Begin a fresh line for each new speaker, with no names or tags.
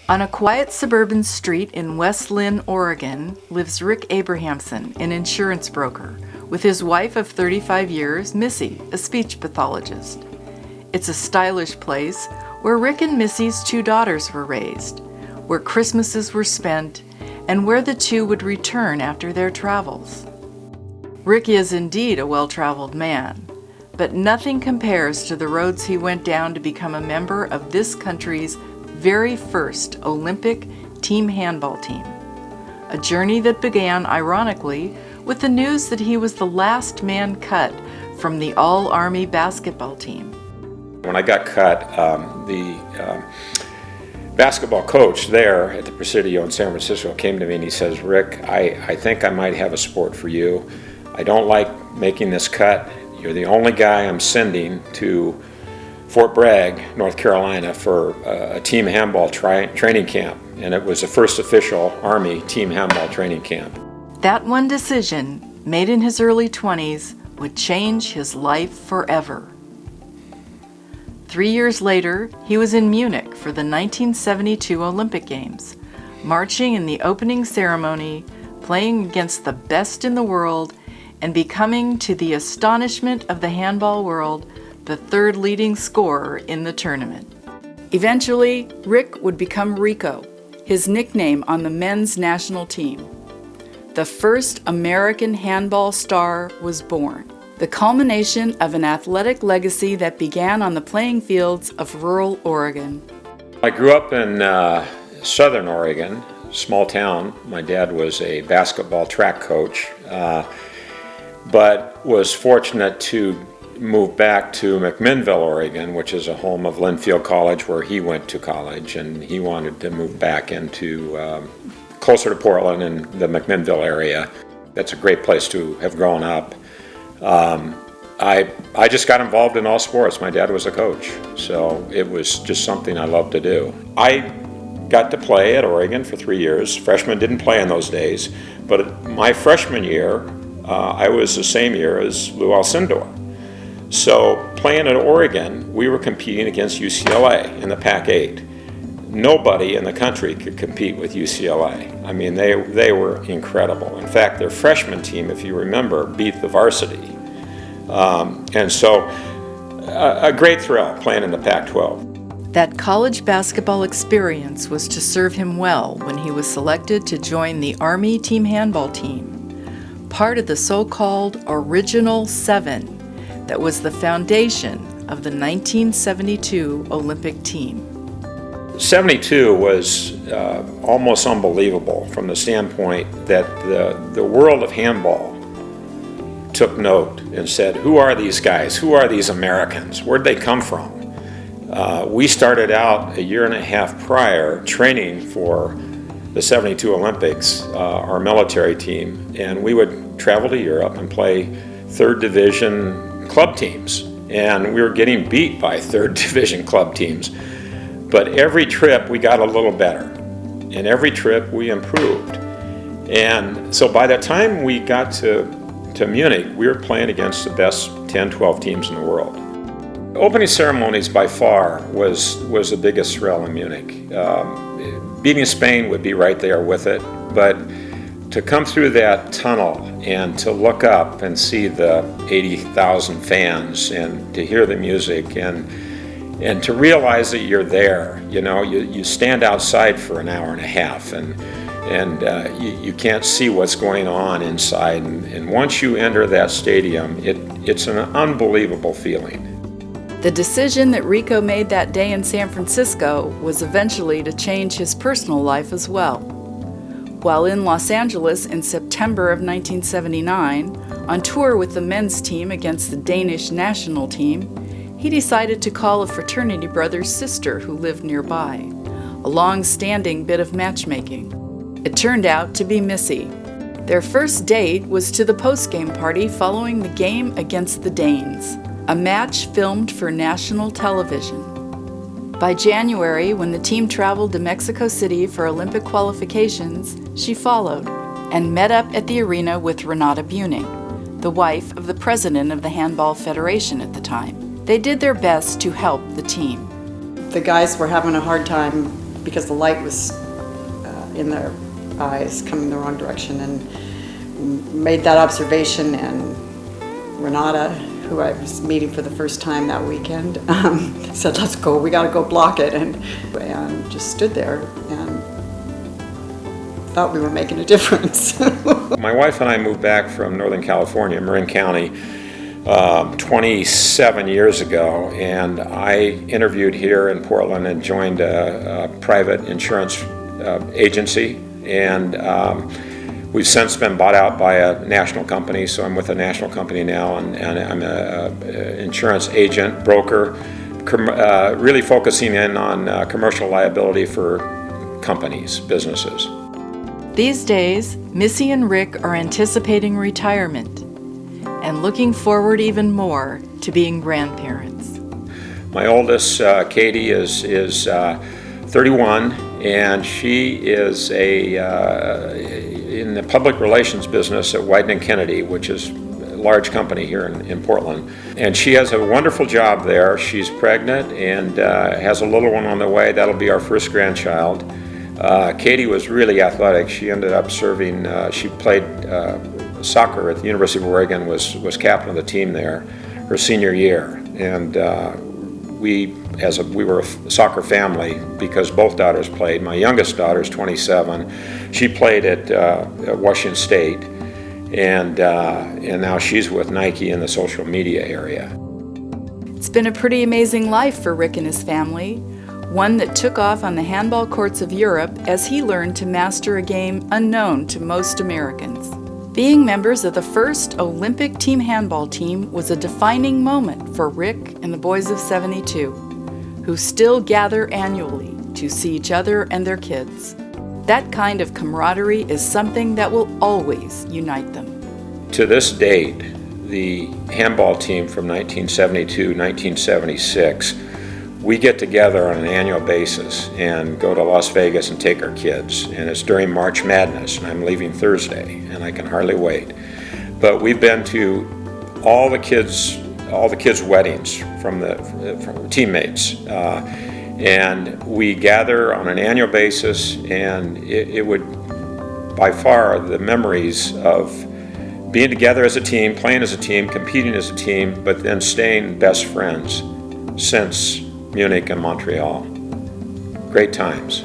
On a quiet suburban street in West Lynn, Oregon, lives Rick Abrahamson, an insurance broker, with his wife of 35 years, Missy, a speech pathologist. It's a stylish place where Rick and Missy's 2 daughters were raised, where Christmases were spent, and where the two would return after their travels. Rick is indeed a well-traveled man, but nothing compares to the roads he went down to become a member of this country's very first Olympic team handball team. A journey that began, ironically, with the news that he was the last man cut from the All-Army basketball team.
When I got cut, the basketball coach there at the Presidio in San Francisco came to me and he says, "Rick, I think I might have a sport for you. I don't like making this cut. You're the only guy I'm sending to Fort Bragg, North Carolina for a team handball training camp." And it was the first official Army team handball training camp.
That one decision, made in his early 20s, would change his life forever. 3 years later, he was in Munich for the 1972 Olympic Games, marching in the opening ceremony, playing against the best in the world, and becoming, to the astonishment of the handball world, the 3rd leading scorer in the tournament. Eventually, Rick would become Rico, his nickname on the men's national team. The first American handball star was born, the culmination of an athletic legacy that began on the playing fields of rural Oregon.
I grew up in southern Oregon, small town. My dad was a basketball track coach, but was fortunate to move back to McMinnville, Oregon, which is a home of Linfield College where he went to college, and he wanted to move back into closer to Portland in the McMinnville area. That's a great place to have grown up. I just got involved in all sports. My dad was a coach, so it was just something I loved to do. I got to play at Oregon for 3 years. Freshmen didn't play in those days, but my freshman year, I was the same year as Lou Alcindor. So playing at Oregon, we were competing against UCLA in the Pac-8. Nobody in the country could compete with UCLA. I mean, they were incredible. In fact, their freshman team, if you remember, beat the varsity. And so a great thrill playing in the Pac-12.
That college basketball experience was to serve him well when he was selected to join the Army team handball team, part of the so-called Original Seven that was the foundation of the 1972 Olympic team.
72 was almost unbelievable from the standpoint that the world of handball took note and said, who are these guys? Who are these Americans? Where'd they come from? We started out a year and a half prior training for the 72 Olympics, our military team, and we would travel to Europe and play 3rd Division club teams. And we were getting beat by 3rd Division club teams. But every trip we got a little better, and every trip we improved. And so by the time we got to Munich, we were playing against the best 10, 12 teams in the world. Opening ceremonies by far was the biggest thrill in Munich. Beating Spain would be right there with it, but to come through that tunnel and to look up and see the 80,000 fans and to hear the music and to realize that you're there, you stand outside for an hour and a half and you can't see what's going on inside. And once you enter that stadium, it's an unbelievable feeling.
The decision that Rico made that day in San Francisco was eventually to change his personal life as well. While in Los Angeles in September of 1979, on tour with the men's team against the Danish national team, he decided to call a fraternity brother's sister who lived nearby, a long-standing bit of matchmaking. It turned out to be Missy. Their first date was to the post-game party following the game against the Danes, a match filmed for national television. By January, when the team traveled to Mexico City for Olympic qualifications, she followed and met up at the arena with Renata Buning, the wife of the president of the Handball Federation at the time. They did their best to help the team.
The guys were having a hard time because the light was in their eyes coming the wrong direction, and made that observation. And Renata, who I was meeting for the first time that weekend, said, "Let's go, we gotta go block it," and just stood there and thought we were making a difference.
My wife and I moved back from Northern California, Marin County, 27 years ago, and I interviewed here in Portland and joined a private insurance agency, and we've since been bought out by a national company, so I'm with a national company now, and I'm an insurance agent, broker, really focusing in on commercial liability for companies, businesses.
These days, Missy and Rick are anticipating retirement and looking forward even more to being grandparents.
My oldest, Katie, is 31, and she is in the public relations business at Wieden & Kennedy, which is a large company here in Portland. And she has a wonderful job there. She's pregnant and has a little one on the way. That'll be our first grandchild. Katie was really athletic. She ended up serving, she played soccer at the University of Oregon, was captain of the team there her senior year. And we were a soccer family because both daughters played. My youngest daughter is 27. She played at Washington State, and now she's with Nike in the social media area.
It's been a pretty amazing life for Rick and his family, one that took off on the handball courts of Europe as he learned to master a game unknown to most Americans. Being members of the first Olympic team handball team was a defining moment for Rick and the boys of 72, who still gather annually to see each other and their kids. That kind of camaraderie is something that will always unite them.
To this date, the handball team from 1972, 1976, we get together on an annual basis and go to Las Vegas and take our kids. And it's during March Madness, and I'm leaving Thursday, and I can hardly wait. But we've been to all the kids' weddings from teammates. And we gather on an annual basis, and it would, by far, the memories of being together as a team, playing as a team, competing as a team, but then staying best friends since Munich and Montreal. Great times.